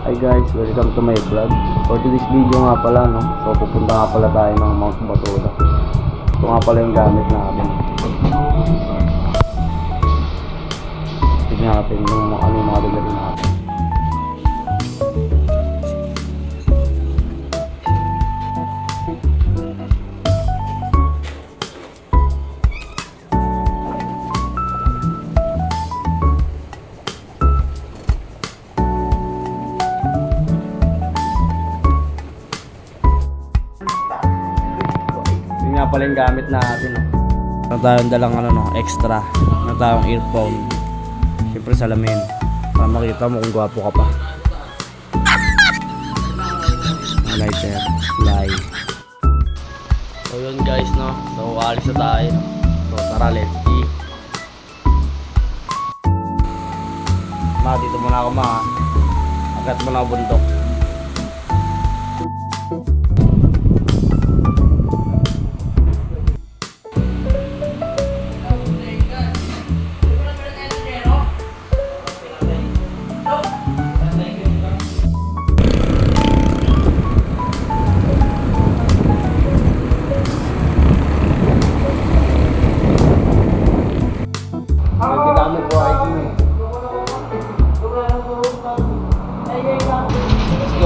Hi guys, welcome to my vlog. For today's video nga pala, no? So pupunta nga pala tayo ng Mount Batola. Ito nga pala yung gamit natin. Tignan natin yung ano yung mga dagdagan natin. Nga pala yung gamit natin, no? Meron tayong dalang extra. Meron tayong earphone. Siyempre salamin. Para makita mo kung gwapo ka pa. Lighter. Light. So yun guys, no? So alis na tayo. So tara, let's see. Dito muna ako agat mo na ako bundok.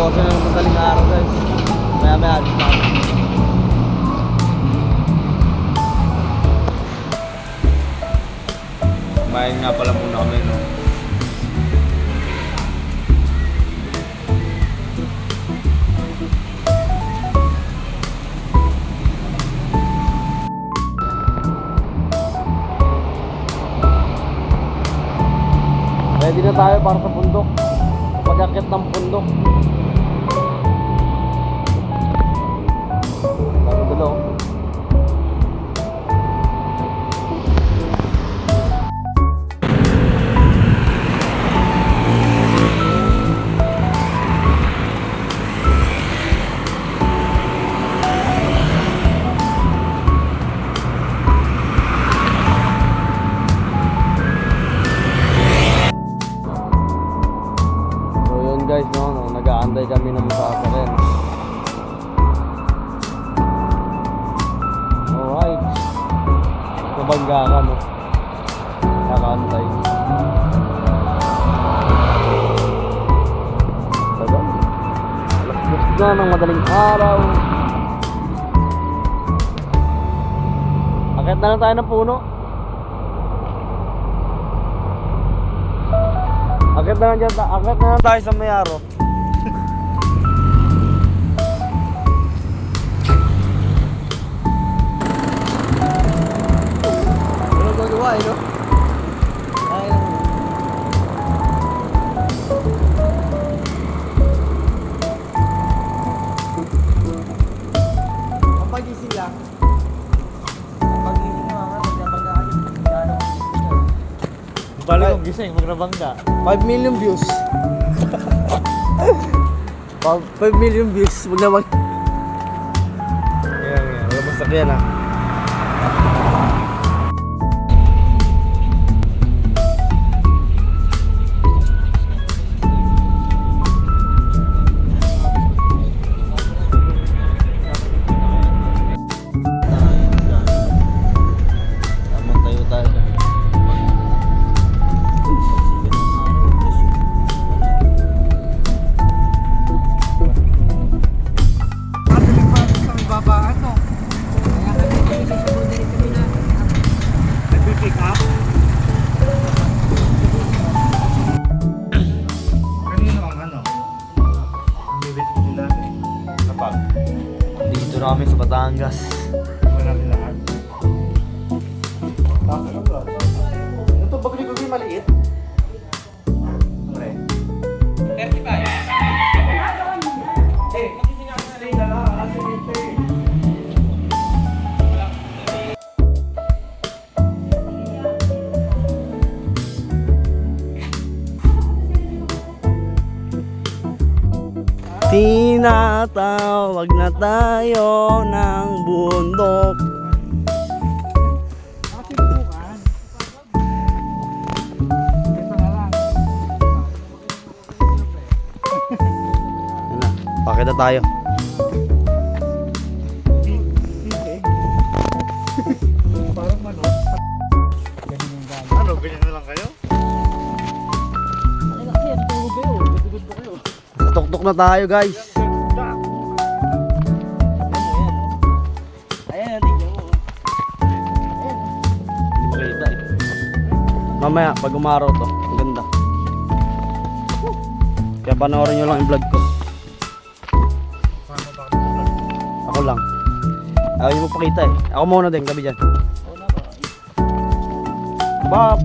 Kasi na ng madaling araw guys. Maya alis na ako. Kumain nga pala muna kami, no? Ready na tayo para sa bundok. Pag-akit ng bundok. Dulo. So yun guys, no, nag-aantay kami ng sasakyan. Nabangga ka, no? Nakaantay. Tagal. Alas-dos na ng madaling araw. Akit na lang tayo ng puno. Akit na lang dyan. Akit na lang tayo sa Mayaro. No? Ay, pagising lang. Pagising na magbanggaan. Balik kong gising, magbangga. 5 million views. 5 million views, magbangga. Yan. Wala masakyan ha. Dito na kami sa Batangas. Marami lahat. Ito bagli ko maliit. Pre. 35. Magising ako sa lane na lang. Kasi dito eh. Tinatawag na tayo ng bundok. Ito na lang. Akit na tayo. Parang manok. Ano, ganyan na lang kayo? Tuktok na tayo guys. Hindi makita eh. Mamaya pag umaraw to, ang ganda. Kaya panoorin nyo lang yung vlog ko. Ako lang. Ayaw nyo mo pakita eh. Ako muna din, gabi dyan. Ba,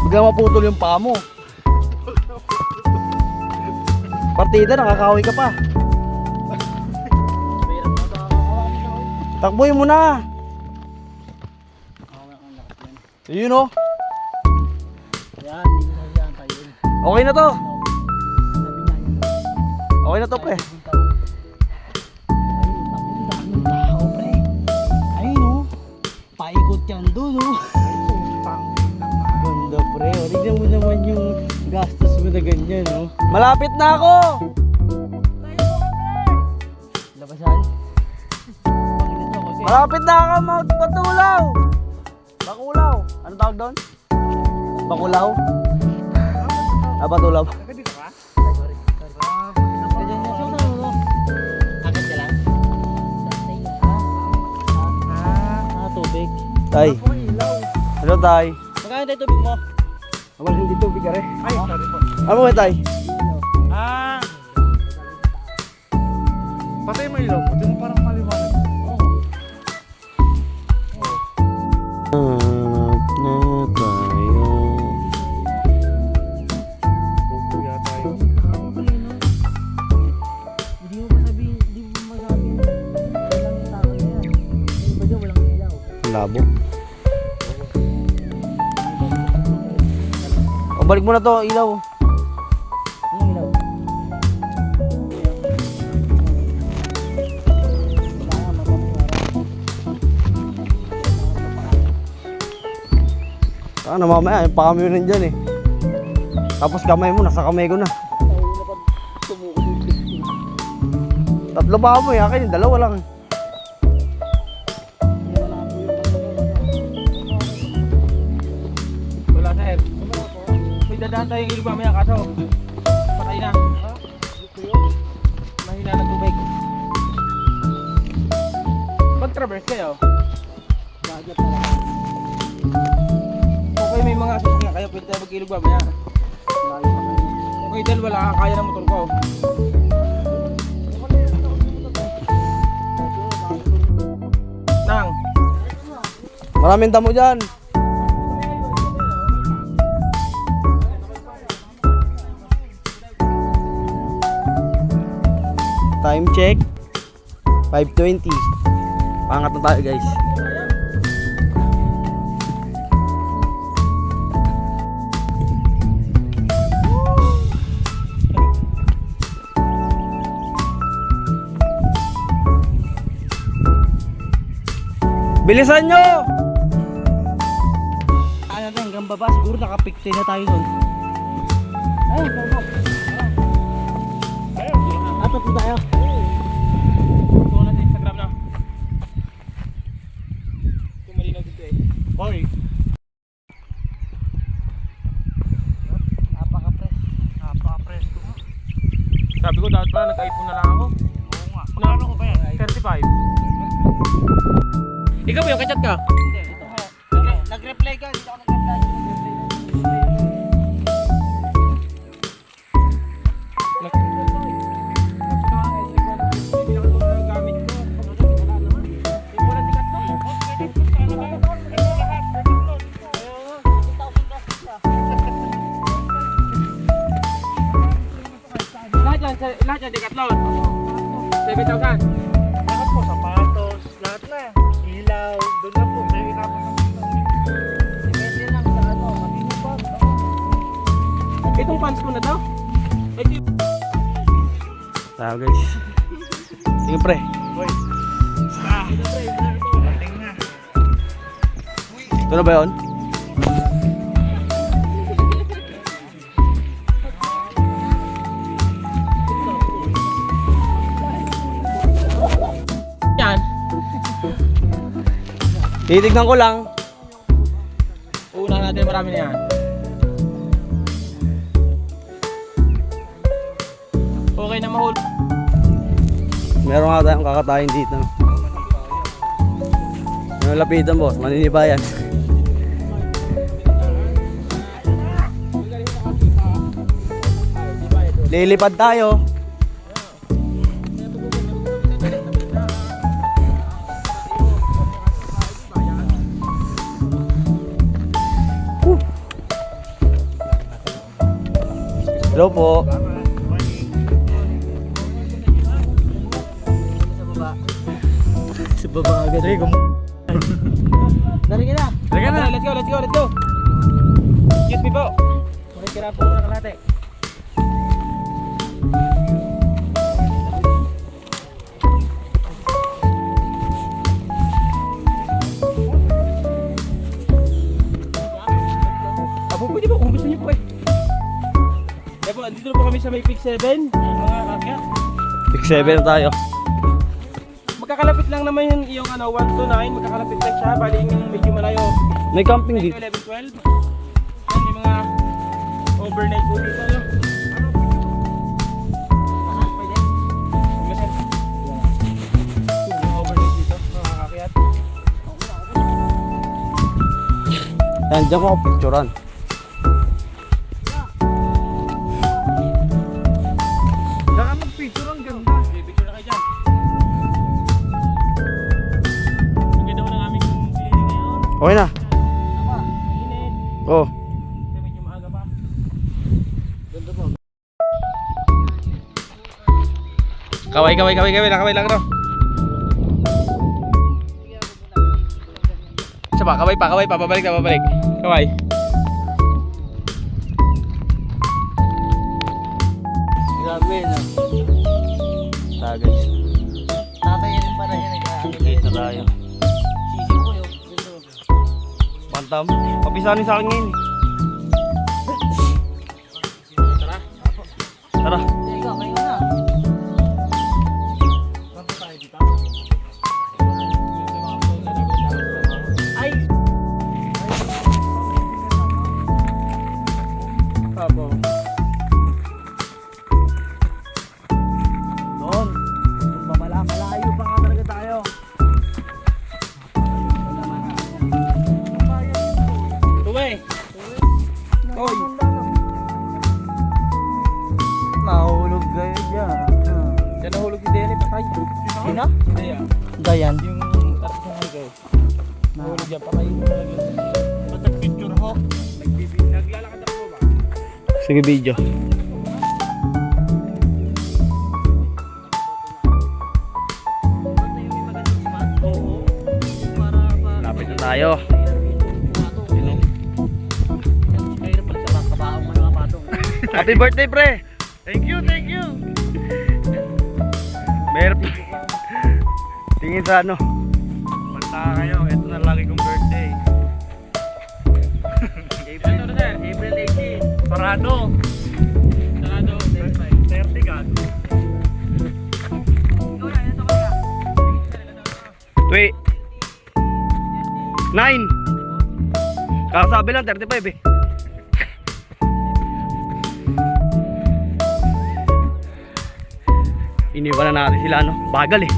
bigla maputol yung paa mo. Partida, nakakawi ka pa. Takbuhin mo na. Yun o. Okay na to. Okay na to pre. Ayun o. Paikot yan doon o. Ganda pre. O, tignan mo naman yung gastos mo na ganyan o. Malapit na ako. Labasan. Malapit na ako magpatulaw. Bakulaw. Anong tawag doon? Bakulaw? Ah, patulaw. Dito ka? Agad ka lang? Tubig. Tay. Ano tay? Magkano tayo tubig mo? Wala hindi tubig ka rin. Ay, sorry po. Ano mo tay? Patay mo ilaw. Hindi mo parang maliwanag. Kuya tayo. Hindi mo masabi, hindi mo masabi. Walang tao na yan. Ano ba dyan? Walang ilaw. Labo. O balik mo na to, ilaw. Anong ilaw? Ano mamaya, yung paa mo yun nandyan eh. Tapos kamay mo, nasa kamay ko na. Tatlo pa mo eh, akin yung dalawa lang. Wala sir. May dadaan tayong ilog mamaya kaso. Patay na. Mahina ng tubig. Pag-traverse kayo. Dagat na lang. Okay, may mga sasakyan kayo. Pwede tayo mag-ilog mamaya. Okay, dahil wala kaya ng motor ko. Nang. Maraming damo dyan. Time check 5:20. Pangat na tayo guys. Bilisan nyo! Ano tayo, hanggang baba, siguro nakapikte na tayo doon. Ay, go. Ato po tayo. Ito na sa Instagram na. Kung malinaw dito eh. Hoy. Napaka-press to nga. Sabi ko dapat pala nag-iPhone na lang ako. Oo nga. Ano ko ba yan? 35. Ikaw ba yung kachat ka? Hindi, ito. Nag-reply ka, hindi ako nag-reply. Lahat yan, Decathlon. 7,000. Lahat po, sapatos, lahat na. Ilaw, doon na po. May inapos na po. Depende lang sa ano, matino pa. Itong pants ko na to. Ito yung... Tayo guys. Sige pre. Boy. Dating na. Ito na ba yun? Titignan ko lang. Una natin, marami na yan. Okay na mahul. Meron nga tayong kakatayin dito. Yung lapitan boss, maninibayan. Lilipad tayo. Hello po. Sa baba agad. Sige, Dali ka na. Sige na, let's go. Excuse me po. Makikira po muna kalate. Apo, pwede po kung gusto niyo po eh. Kaya po, andito na po kami sa may Pick 7. Mga kakya. Pick 7 tayo. Magkakalapit lang naman yung 1 to 9. Magkakalapit lang siya. Bali yung medyo malayo. May camping 10 dito. to 11, 12. Yan yung mga overnight po dito. No? Pwede? Kasi yung overnight dito. Makakakyat. Yan, dyan ko ako picturean. Saka mag-picture ang ganda. Okay, picture na kayo dyan. Ang ganda mo ng aming cleaning ngayon. Okay na. Init. Oh. Kasi medyo maaga pa. Ganda po. Kaway lang no. Isa pa, kaway pa, babalik. Kaway. Grabe na. Tagay. Tatay rin pala yan nag-aaral. Dito tayo. Sisi ko yung gusto. Pantam. Papisanin sa akin ngayon eh. Tara. Tara. Ikaw, kayo na. Ay! Apo. Doon. Malayo pa nga talaga tayo. Tuwe! Oy! Nahulog kayo dyan. Diyan nahulog si Denny, patay. Sino? Hindi ah. Dayan. Yung taras ng hanggaw. Nahulog dyan, patay. Ba't nag-picture ho? Naglalakad ako ba? Sige, video. Oo. Lapit na tayo. Happy birthday, pre! Thank you. Meron. Tingin sa ano. Manta kayo, ito na lagi kong birthday. Ito na sir. April 18. Sarado. Sarado. 30 ka. Wait. 9. Kakasabi lang, 35 eh. Iniwan na natin sila, no? Bagal eh.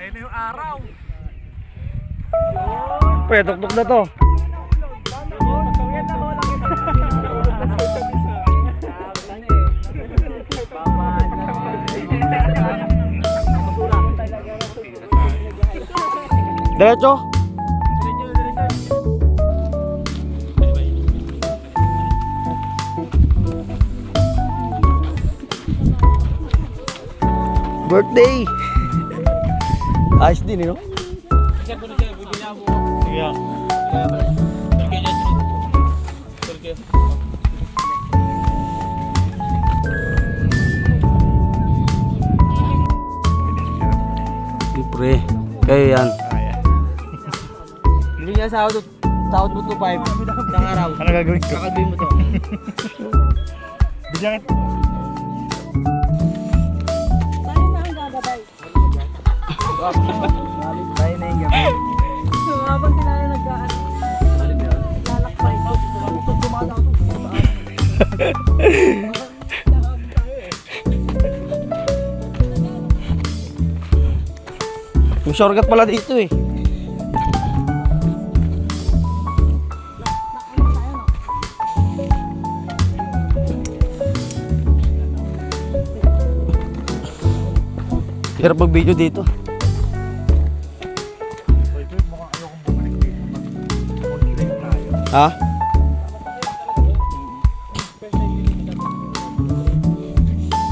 Ayun na yung araw. Pre, tuktok na to. Paman. Diretso. Birthday! Ayos din, no? Yeah. Siyempre. Kayo yan. Hindi niya sahod mo to 5 isang araw. Ano gagawin ko? Kakalbin mo to. Bigyan kita. Tayo na ang gagabay. Tayo na yung gabi. So, habang sila na naglalakbay. May shortcut pala dito eh. Hirap mag-video dito. Ito mukhang ayokong bumalik dito. Mag-drink tayo. Ha?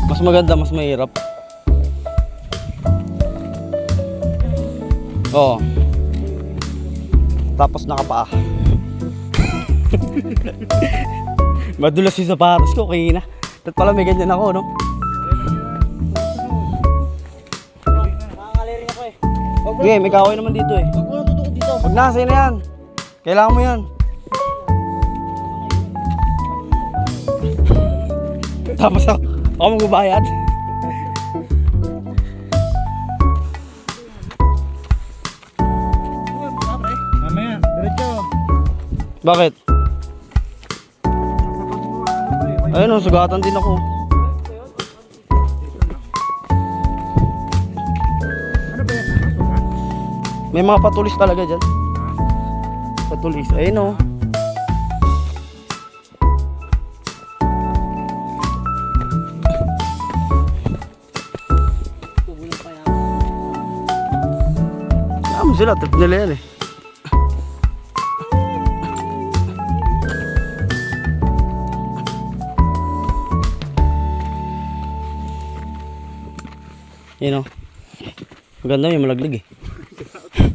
Mas maganda, mas mahirap. Oo. Tapos nakapaa. Madulas yung sapatos ko, kaya na. At pala may ganyan ako, no? Nakakalirin ako eh. Okay, may kahoy naman dito eh. Huwag mo lang tutukod dito. Huwag na, sa'yo na yan. Kailangan mo yan. Tapos ako magbabayad. Mamaya, diretso. Bakit? Ayun o, sugatan din ako. Ano ba yan? Nakasukat? May mga patulis talaga dyan. Patulis, ayun o. Ano sila, trip nila yan eh. Yun o. Maganda, may malaglag eh.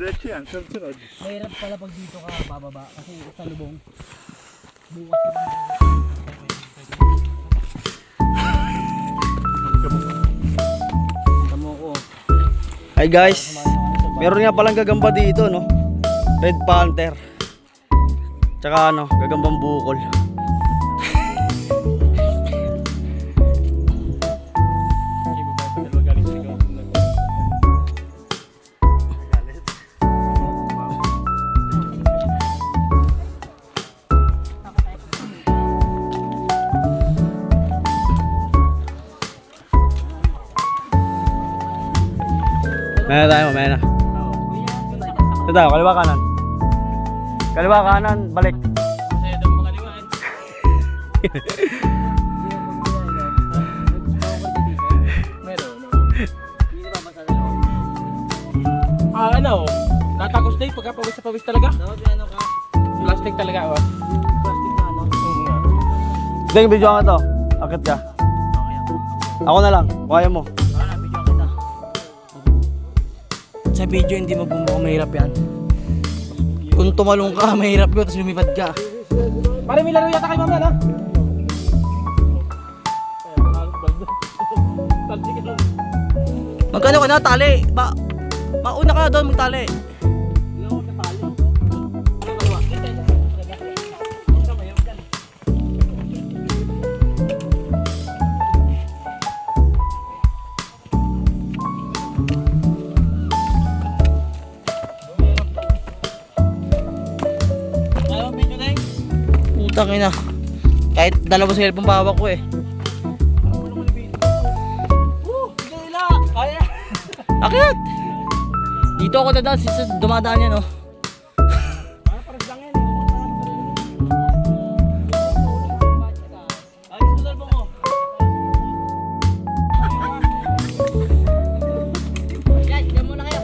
Diretso yan, sunod-sunod. Mahirap pala pag dito ka bababa kasi sa lubong. Bukas na Tamo ko. Hi guys. Meron nga palang gagamba dito, no? Red Panther. Tsaka ano, gagambang bukol. Mamaya tayo, mamaya na. Ito tayo, kaliwa kanan. Kaliwa kanan, balik. Masaya daw mga liwan. Meron. Ano? Tatakos na pagka pawis na pawis talaga. dapat may ano ka, Plastic talaga, oh. plastic na ano. Oo nga. Deng, video nga to. Akit ka. Ako na lang, kaya mo. Para video kita. Sa video hindi magbumbuka mahirap yan. Kung tumalong ka, mahirap yun, tapos lumipad ka. Pare, may laro yata kay mama, no? Magkano ka na, tali? Mauna ka na doon, magtali. Putang ina. Kahit dalawa sa cellphone pa hawak ko eh. Akit! Dito ako dadaan, dumadaan yan oh. Yan, yan muna kayo.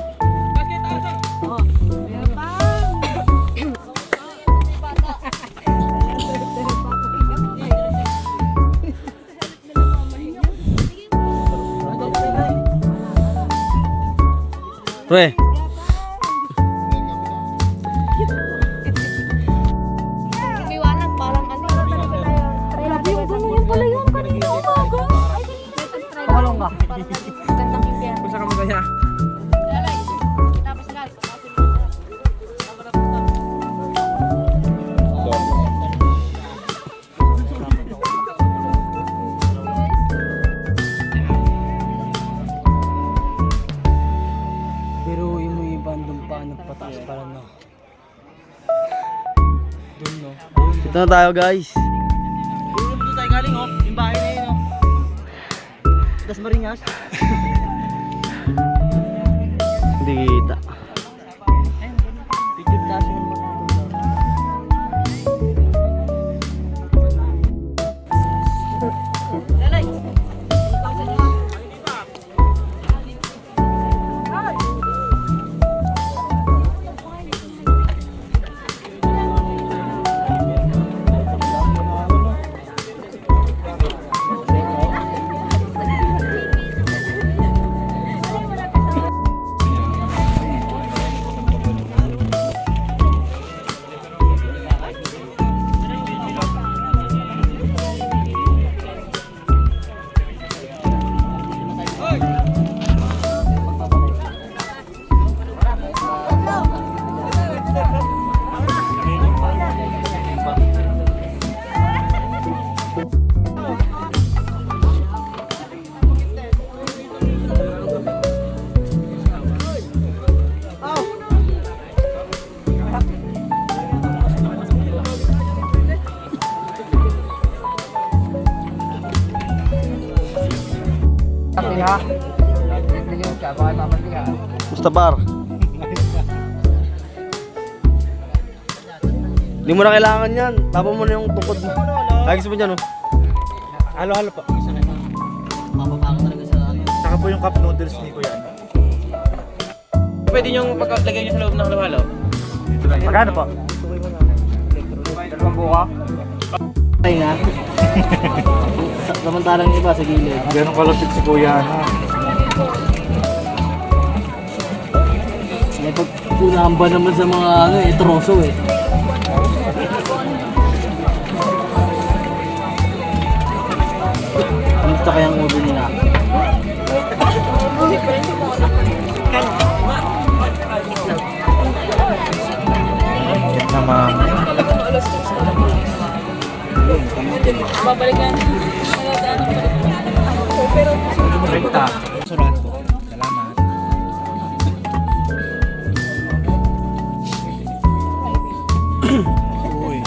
Pre. Umiwanag, parang ano. Grabe yung gano'n yung pala yun. Kanina umaga. Kamalong ka. Gandang impyan. Kung saan ka masaya? Tapos na. Pero yung may ibang doon pa, nagpataas pala na. Doon no. Dito na tayo guys. Doon tayo galing oh. Yung bahay na yun oh. Das Marinas. Hindi kita. Picture taas yung mga Musta par? Hindi mo na kailangan yan. Tapon mo na yung tukod mo. Lagis mo dyan oh. Halo-halo po. Saka po yung cup noodles ni Kuya. Pwede nyo pagkalagay nyo sa loob ng halo-halo? Magkano po? Dalawang buka? Ay nga. Samantalang iba sa gilid. Ganun kalapit si Kuya na. May pagpunamba naman sa mga ano eh, troso eh. Gusto kayang ulo nila. Kit naman. Babalikan. Renta. Surat po. Salamat. Uy.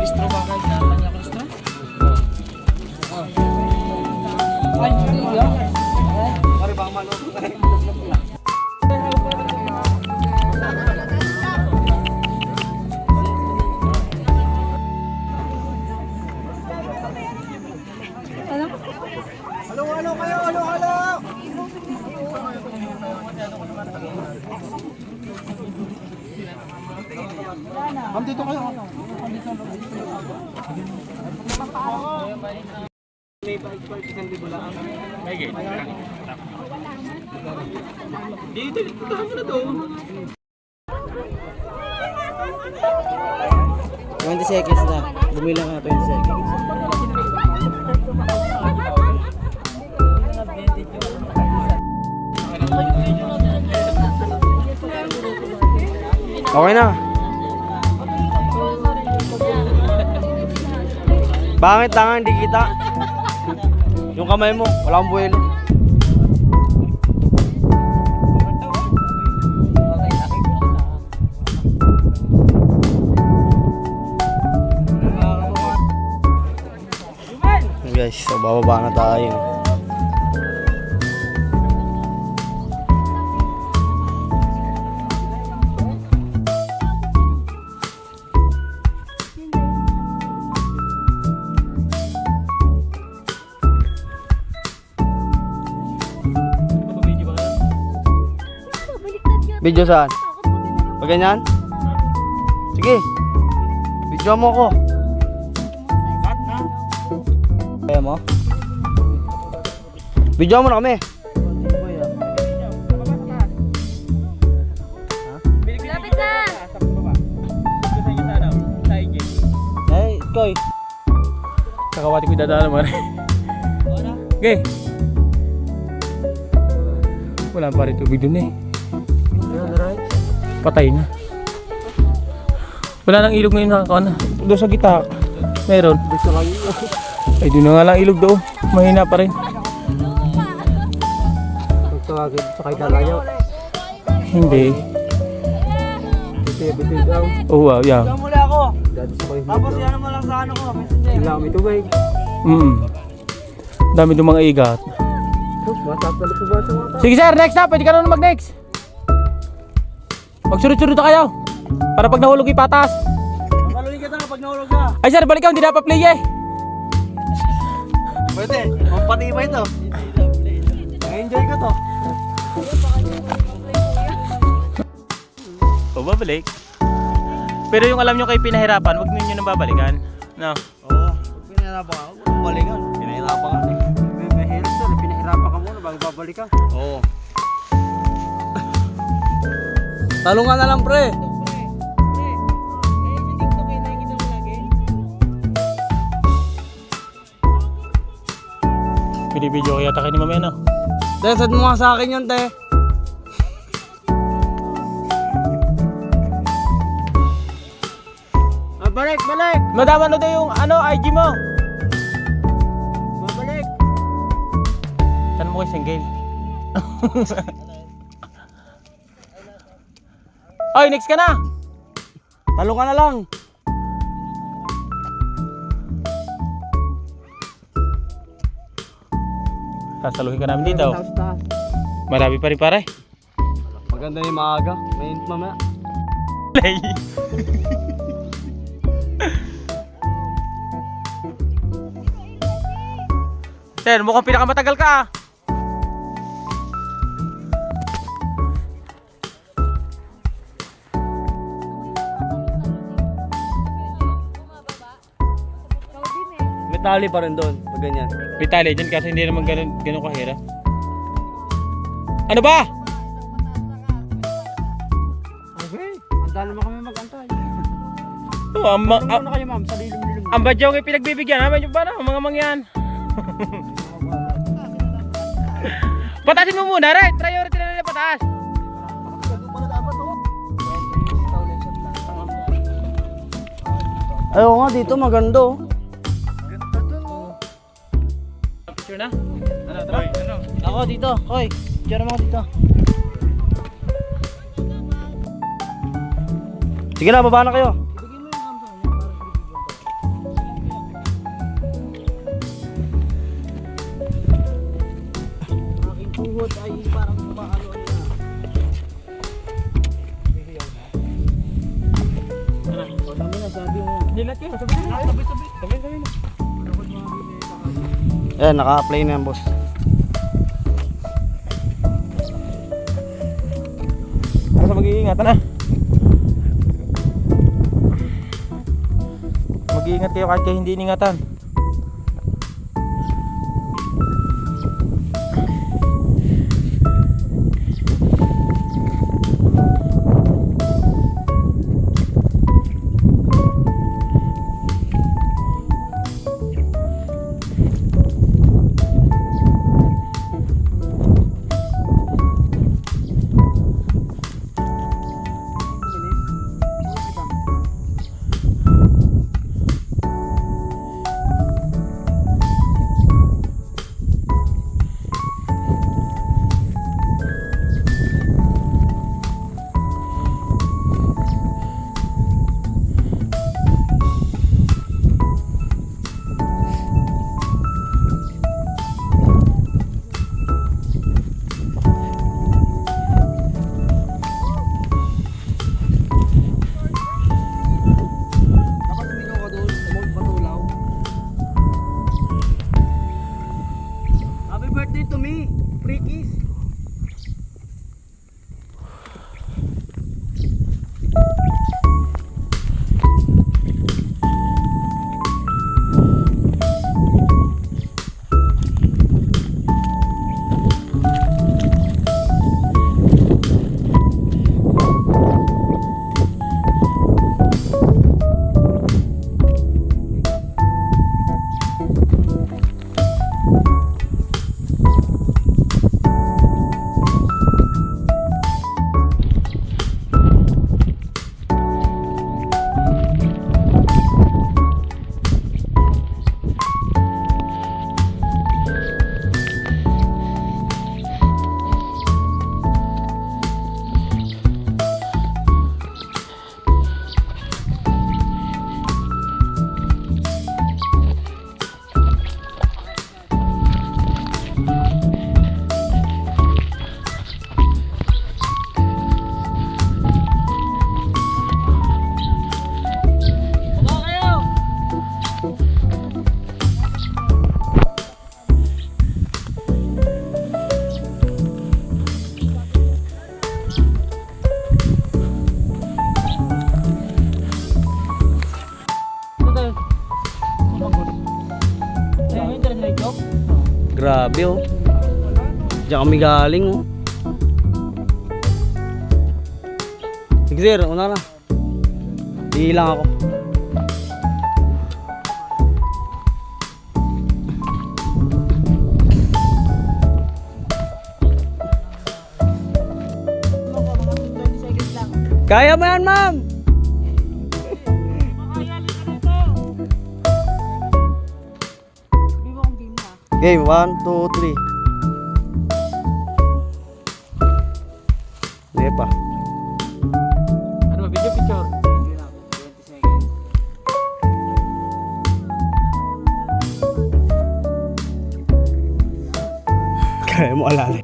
Bistro ba kayo? Kanya ko bistro? May gate. Dito, puntahan mo na to. 20 seconds na. Bumilang ka 20 seconds. Okay na. Bakit tanga hindi kita? Yung kamay mo, wala akong buwelo. Guys, so bababa na tayo. Video saan? Pag ganyan? Sige. Video mo ko. Kaya mo? Video mo na kami. Lapit na! Eh, Koy. Kakawati ko dadaan naman. Okay. Wala pa rin tubig dun eh. Patay na. Wala nang ilog ngayon nakakaon na. Doon sa gitna. Meron. Ay doon na nga lang ilog doon. Mahina pa rin. Tawagin sa kay Dalayaw. Hindi. Bitin daw. Oh wow, yeah. Muli ako. Dati sa Koy. Tapos yan mo lang sa ano ko. Messenger. Sila kami tubig. Dami doon mga igat. Matapalik ko ba sa mata? Sige sir, next na. Pwede ka na mag-next. Magsurut-surut na kayo. Para pag nahulog ipatas. Malunin kita na pag nahulog ka. Ay sir, balik ka. Hindi na pa-play eh. Pwede. Mampatibay to. Na-enjoy ko to. O babalik. Pero yung alam nyo kayo pinahirapan, huwag ninyo nang babalikan. No? Oo. Pinahirapan ka. Balikan. Pinahirapan ka. May hirap to. Pinahirapan ka muna bago babalikan. Oo. Talungan na lang pre. Binibidyo kaya tayo ni mamaya no? Te, send mo nga sa akin yun, te. Balik, balik. Madama na daw yung ano, IG mo. Babalik. Tanong mo kay Senggel. Oy, next ka na. Talungan na lang. Sasaluhin ka namin dito. Marami pa rin pare. Maganda yung maaga. May mamaya. Play. Sir, mukhang pinakamatagal ka ah. May tali pa rin doon. Pag ganyan. May tali dyan kasi hindi naman ganun kahirap. Ano ba? Okay. Handa naman kami mag-antay. Oh, Ano na kayo ma'am? Sa lilim-lilim. ang badyaw ngayon pinagbibigyan namin yung parang mga mangyan. Patasin mo muna, right? Priority na nila pataas. Ayaw nga dito, maganda oh. Picture na? Ano, tara? Ano? Ako dito. Koy. Diyan naman ako dito. Sige na, baba na kayo. Aking tuhod ay parang kumakaluan na. O dami na sabi mo. Dilat kayo, sabi na. Sabi na. Ayan, naka-apply na yan, boss. Basta mag-iingatan na. Mag-iingat kayo kahit kayo hindi iningatan. Dapat tumigaw ka doon. Tumog patulaw. Happy birthday to me. Free kiss. Grabe oh. Diyan kami galing oh. Sige sir, una na. Hilang ako. Kaya mo yan, ma'am! Game, 1, 2, 3. Hindi pa. Ano ba, video picture? Kaya mo alala.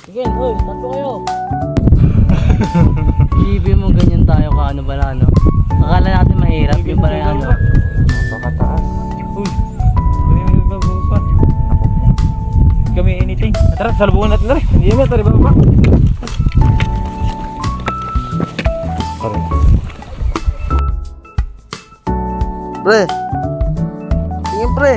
Sige, hoy, tatlo kayo. Isipin mo ganyan tayo ka ano pala ano. Akala natin mahirap yung pala ano. Napakataas. Uy, may mabupat. Kami anything. Tara, salubungan natin na rin. Hindi naman, tara baba. Pre. Tingin pre.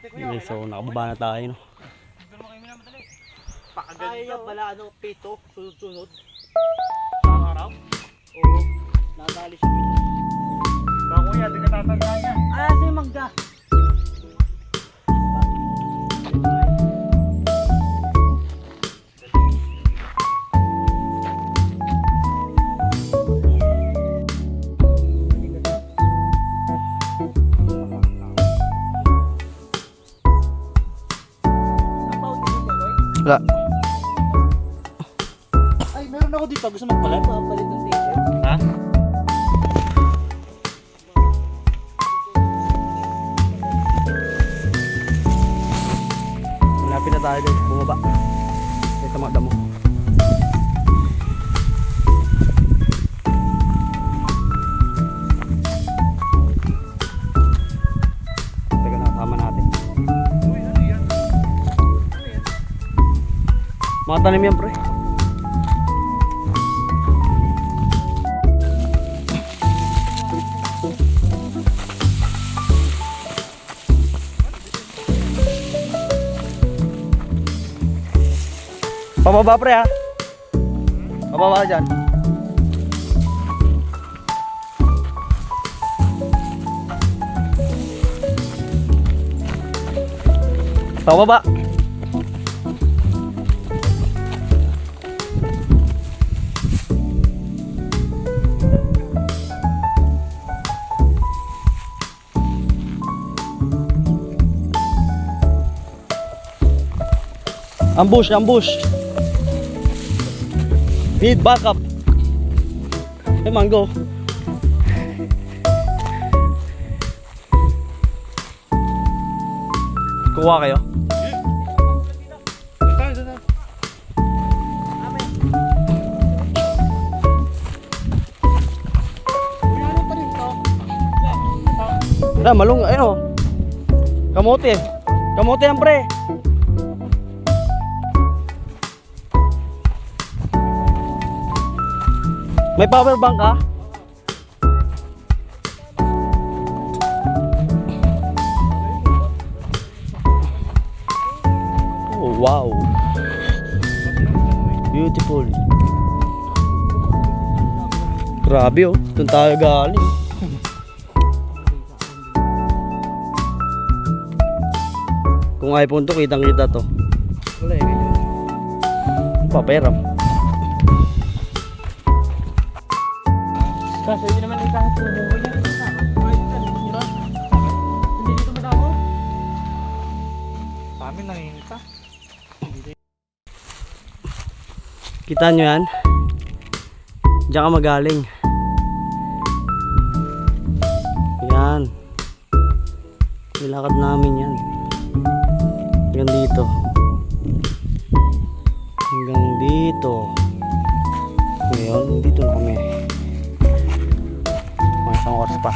Okay, so nakababa na tayo no. Kaya pala ano, pito, sunod-sunod. Sa araw? Oo. Nadali siya pito. Bako yan, di ka tatanda niya. Ah, si Magda. Wala. Ay, meron ako dito. Gusto magpalit? Papalit ng t-shirt. Ha? Malapit na tayo guys. Bumaba. Ito mga damo. Teka na, tama natin. Mga tanim yan pre. Pababa pre ha. Pababa dyan. Pababa. Ambush, ambush. Need backup. Hey, mango. Kuha kayo. Wala, malung, ayun o. Kamote. Kamote yan pre. May power bank ka? Oh, wow. Beautiful. Grabe oh, doon tayo galing. Kung iPhone to, kitang kita to. Wala eh, ganyan. Paperam. Kasi hindi naman yung kahit bumuhay niya rin sa akin. Hindi dito madamo. Sa amin nanginita. Kita nyo yan? Diyan ka magaling. Yan. Nilakad namin yan. Hanggang dito. Hanggang dito. Ngayon, dito na kami. Mga isang oras pa.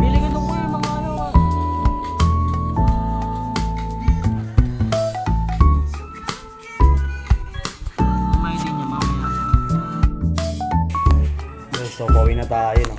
Bili ka doon kuya, mga ano ah. Mamaya din niya, mamaya. So, pauwi na tayo, no?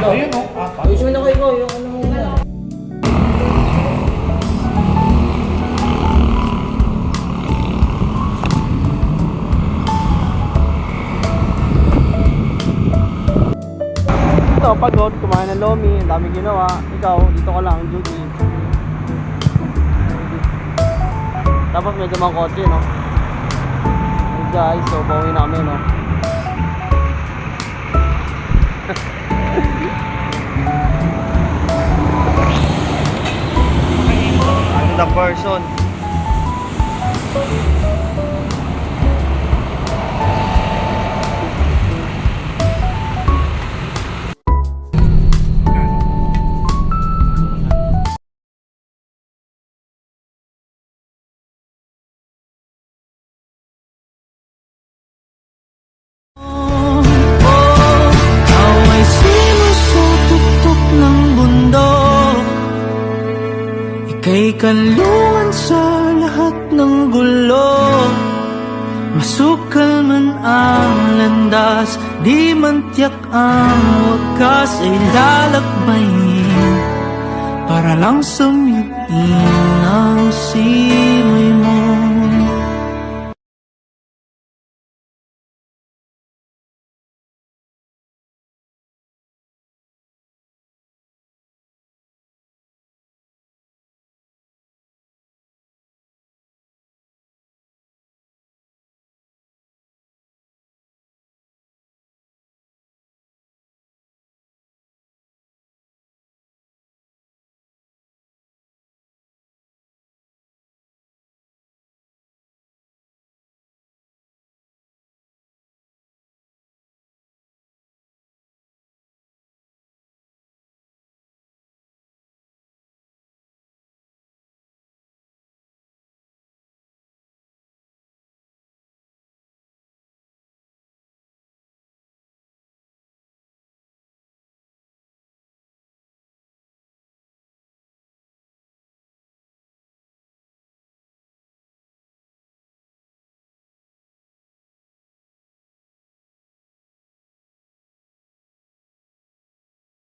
Ayun o, apat. Ayusin ako ikaw, yung ano muna. Ito, pagod, kumain ng lomi, ang dami ginawa. Ikaw, dito ka lang, duty. Tapos may dumang kotse, no? Hey guys, so pauwi namin, no? I'm the person. Away sinusutok ng bundok. Ika'y kalungan sa lahat ng gulo. Masukal man ang landas, di man tiyak ang wakas ay lalakbayin para lang sumiyuin ang simoy mo.